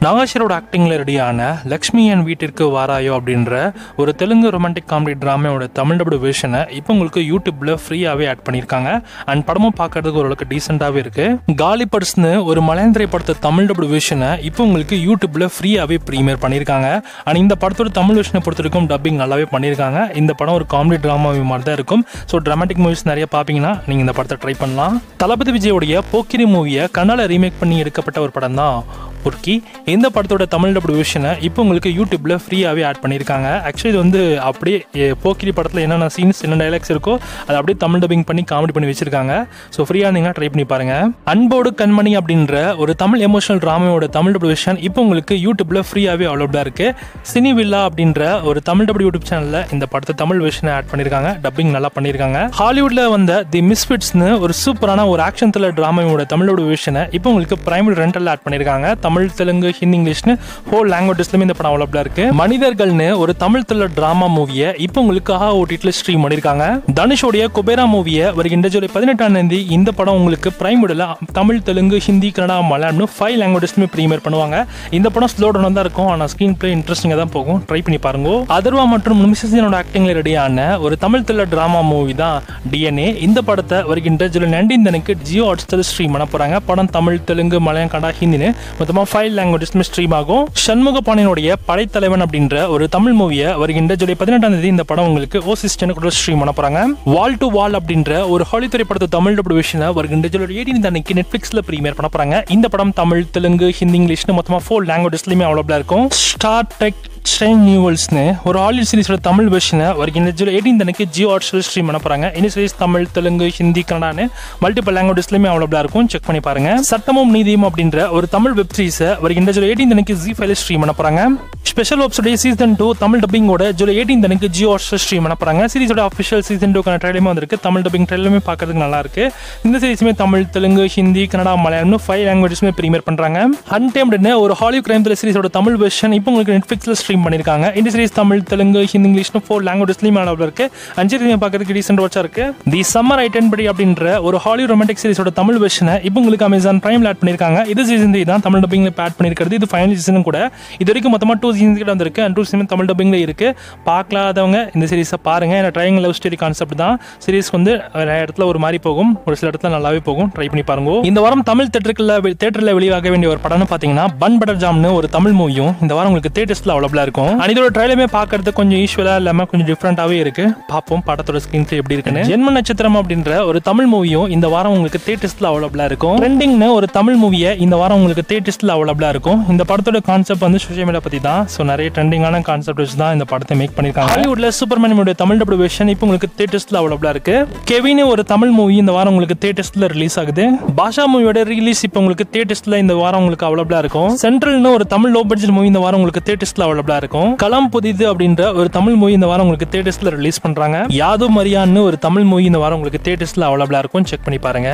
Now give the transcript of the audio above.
நாகாஷரோட ஆக்டிங்ல ரெடியான லக்ஷ்மி என் வீட்டிற்கு வாராயோ அப்படின்ற ஒரு தெலுங்கு ரொமான்டிக் காமெடி டிராமாவோட தமிழ் டப்டு வெர்ஷனை இப்போ உங்களுக்கு யூடியூப்ல ஃப்ரீயாவே ஆட் பண்ணியிருக்காங்க. அண்ட் படமும் பார்க்கறதுக்கு ஓரளவுக்கு டீசெண்டாவே இருக்கு. காலி பர்ஸ்னு ஒரு மலையாள படத்தை தமிழ் டப்டு வெர்ஷனை இப்போ உங்களுக்கு யூடியூப்ல ஃப்ரீயாவே ப்ரீமியர் பண்ணியிருக்காங்க. அண்ட் இந்த படத்தோட தமிழ் வெர்ஷனை பொறுத்தவரைக்கும் டப்பிங் நல்லாவே பண்ணியிருக்காங்க. இந்த படம் ஒரு காமெடி டிராமா மாதிரி தான் இருக்கும். ஸோ டிராமாட்டிக் மூவிஸ் நிறைய பார்ப்பீங்கன்னா நீங்க இந்த படத்தை ட்ரை பண்ணலாம். தளபதி விஜயோடைய போக்கிரி மூவியை கன்னட ரீமேக் பண்ணி எடுக்கப்பட்ட ஒரு படம் தான் பொர்க்கி. இந்த படத்தோட தமிழ் டப்டு வெர்ஷனை இப்போ உங்களுக்கு யூடியூப்ல ஃப்ரீயாவே ஆட் பண்ணியிருக்காங்க. ஆக்சுவலி இது வந்து அப்படியே போக்கிரி படத்தில் என்னென்ன சீன்ஸ் என்ன டைலாக்ஸ் இருக்கோ அதை அப்படியே தமிழ் டப்பிங் பண்ணி காமெடி பண்ணி வச்சிருக்காங்க. ஸோ ஃப்ரீயாக நீங்கள் ட்ரை பண்ணி பாருங்க. அன்போடு கண்மணி அப்படின்ற ஒரு தமிழ் எமோஷனல் டிராமாவோட தமிழ் டப்டு வெர்ஷன் இப்போ உங்களுக்கு யூடியூப்ல ஃப்ரீயாவே அவைலபிளா இருக்கு. சினி வில்லா அப்படின்ற ஒரு தமிழ் டப்டு யூடியூப் சேனல்ல இந்த படத்தை தமிழ் வெர்ஷனை ஆட் பண்ணியிருக்காங்க. டப்பிங் நல்லா பண்ணியிருக்காங்க. ஹாலிவுட்ல வந்த தி மிஸ்ஃபிட்ஸ்னு ஒரு சூப்பரான ஒரு ஆக்ஷன் த்ரில்லர் டிராமாவோட தமிழ் டப்டு வெர்ஷனை இப்போ உங்களுக்கு பிரைமரி ரெண்டல் ஆட் பண்ணியிருக்காங்க. தமிழ், தெலுங்கு, ஹிந்தி, இங்கிலீஷ்னு ஹோல் லாங்குவேஜஸ்லயுமே இந்த படம் அவைலபிளா இருக்கு. மனிதர்கள்னு ஒரு தமிழ் த்ரில்லர் டிராமா மூவியை இப்போ உங்களுக்கு ஓடிடில ஸ்ட்ரீம் பண்ணிருக்காங்க. தனுஷோடைய குபேரா மூவியை வருகின்ற ஜூலை 18 இந்த படம் உங்களுக்கு பிரைம் வீடியோல தமிழ், தெலுங்கு, ஹிந்தி, கன்னடா, மலையாளம் 5 லாங்குவேஜஸ்லயுமே ப்ரீமியர் பண்ணுவாங்க. இந்த படம் ஸ்லோ டவுன் தான் இருக்கும். ஆனா ஸ்கிரீன் பிளே இன்ட்ரெஸ்டிங்கா தான் போகும். ட்ரை பண்ணி பாருங்க. அதர்வா மற்றும் நிமிஷனோட ஆக்டிங்ல ரெடியான ஒரு தமிழ் த்ரில்லர் டிராமா மூவி தான் டிஎன்ஏ. இந்த படத்தை வருகின்ற ஜூலை 19 ஜியோ ஹாட்ஸ்டார் ஸ்ட்ரீம் பண்ண போறாங்க. படம் தமிழ், தெலுங்கு, மலையாளம், கன்னடா, ஹிந்தின்னு மொத்தமா 5 லாங்குவேஜஸ்ல ஸ்ட்ரீம் ஆகும். சண்முகபாண்டியனுடைய படைத்தலைவன் அப்படின்ற ஒரு தமிழ் மூவியை வருகின்ற ஜூலை 18 இந்த படம் உங்களுக்கு ஓசிஸ்டன் கூட ஸ்ட்ரீம் பண்ண போறாங்க. வால் டு வால் அப்படின்ற ஒரு ஹாலிவுட் திரைப்படத்தை தமிழ் டப்டு வெர்ஷனை வருகின்ற ஜூலை 18 அன்னைக்கு நெட்ஃபிளிக்ஸ்ல ப்ரீமியர் பண்ண போறாங்க. இந்த படம் தமிழ், தெலுங்கு, ஹிந்தி, இங்கிலீஷ்னு மொத்தமா 4 லாங்குவேஜஸ்லயுமே அவைலபிளா இருக்கும். ஸ்டார் டெக் நியூவல்ஸ்னு ஒரு ஹாலிவுட் சீரிஸோட தமிழ் வெர்ஷனை வருகின்ற ஜூலை 18 அன்னைக்கு ஜியோ ஹாட்ஸ்டார் ஸ்ட்ரீம் பண்ண போறாங்க. இந்த சீரிஸ் தமிழ், தெலுங்கு, ஹிந்தி, கன்னடான்னு மல்டிபிள் லாங்குவேஜஸ்லயுமே அவைலபிளா இருக்கும். செக் பண்ணி பாருங்க. சட்டமும் நீதியும் அப்படின்ற ஒரு தமிழ் வெப் சீரிஸை வருகின்ற ஜூலை 18 அன்னைக்கு ZEE5 ஸ்ட்ரீம் பண்ண போறாங்க. ஸ்பெஷல் ஆப்ஸோட சீசன் 2 தமிழ் டப்பிங்கோட ஜூலை 18 அன்னைக்கு ஜியோ ஹாட்ஸ்டார் ஸ்ட்ரீம் பண்ண போறாங்க. சீரிஸோட அஃபிஷியல் சீசன் 2 ட்ரைலருமே வந்திருக்கு. தமிழ் டப்பிங் ட்ரைலருமே பார்க்கறதுக்கு நல்லா இருக்கு. இந்த சீரிஸுமே தமிழ், தெலுங்கு, ஹிந்தி, கன்னடா, மலையாளம் 5 லாங்குவேஜஸ்மே ப்ரீமியர் பண்றாங்க. அன்டேம்டுன்னு ஒரு ஹாலிவுட் கிரைம் த்ரில்லர் சீரிஸோட தமிழ் வெர்ஷன் இப்போ உங்களுக்கு நெட்ஃபிளிக்ஸ்ல ஸ்ட்ரீம் பண்ணிருக்காங்க. இந்த சீரிஸ் தமிழ், தெலுங்கு, ஹிந்தி, இங்கிலீஷ்னு 4 லாங்குவேஜஸ்லயும் அவைலபிளா இருக்கு. அஞ்சு பார்க்கறதுக்கு டீசென்ட் வாட்சா இருக்கு. தி சம்மர் ஐட்டன்படி அப்படின்ற ஒரு ஹாலிவுட் ரொமான்டிக் சீரிஸோட தமிழ் வெர்ஷனை இப்போ உங்களுக்கு அமேசான் பிரைம்ல ஆட் பண்ணிருக்காங்க. இது சீசன் 3 தான் தமிழ் டப்பிங்ல ஆட் பண்ணிருக்கிறது. இது ஃபைனல் சீசனும் கூட. இது வரைக்கும் மொத்தமா 2 சீசன்ஸ் கிட்ட வந்திருக்கு. அண்ட் 2 சீசன் தமிழ் டப்பிங்ல இருக்கு. பார்க்கலாதவங்க இந்த சீரிஸை பாருங்க. ஏன்னா ட்ரையாங்கிள் லவ் ஸ்டோரி கான்செப்ட் தான். சீரிஸ் வந்து நிறைய இடத்துல ஒரு மாதிரி போகும், ஒரு சில இடத்துல நல்லாவே போகும். ட்ரை பண்ணி பாருங்க. இந்த வாரம் தமிழ் தியேட்டர்ல வெளியாக வேண்டிய ஒரு படம்னு பாத்தீங்கன்னா பன் பட்டர் ஜாம்னு ஒரு தமிழ் மூவியும் இந்த வாரம் உங்களுக்கு தியேட்டர்ஸ்ல அவைலபிளா இருக்கும். இதோட ட்ரைலருமே பார்க்கறது கொஞ்சம் யூஸ்வலா இல்லாம கொஞ்சம் டிஃபரெண்டாவே இருக்கு. பாப்போம் படத்தோட ஸ்கிரீன் பிளே எப்படி இருக்குன்னு. ஜென்ம நட்சத்திரம் அப்படின்ற ஒரு தமிழ் மூவியும் இந்த வாரம் உங்களுக்கு தியேட்டர்ஸ்ல அவைலபிளா இருக்கும். ட்ரெண்டிங்னு ஒரு தமிழ் மூவியை இந்த வாரம் உங்களுக்கு தியேட்டர்ஸ்ல அவைலபிளா இருக்கும். இந்த படத்தோட கான்செப்ட் வந்து சோஷியல் மீடியா பத்தி தான். சோ நிறைய ட்ரெண்டிங்கான கான்செப்ட் வச்சு தான் இந்த படத்தை மேக் பண்ணிருக்காங்க. ஹாலிவுட்ல சூப்பர்மேன் மூவியோட தமிழ் டப்டு வெர்ஷன் இப்போ உங்களுக்கு தியேட்டர்ஸ்ல அவைலபிளா இருக்கு. கெவின் ஒரு தமிழ் மூவி இந்த வாரம் உங்களுக்கு தியேட்டர்ஸ்ல ரிலீஸ் ஆகுது. பாஷா மூவியோட ரிலீஸ் இப்போ உங்களுக்கு தியேட்டர்ஸ்ல இந்த வாரம் உங்களுக்கு அவைலபிளா இருக்கும். சென்ட்ரல்னு ஒரு தமிழ் லோ பட்ஜெட் மூவி இந்த வாரம் உங்களுக்கு தியேட்டர்ஸ்ல அவைலபிளா இருக்கும். களம் புதிது அப்படின்ற ஒரு தமிழ் மூவி இந்த வாரம் உங்களுக்கு தியேட்டர்ஸ்ல ரிலீஸ் பண்றாங்க. யாதும் மரியான்னு ஒரு தமிழ் மூவி இந்த வாரம் உங்களுக்கு தியேட்டர்ஸ்ல அவைலபிளா இருக்கும். செக் பண்ணி பாருங்க.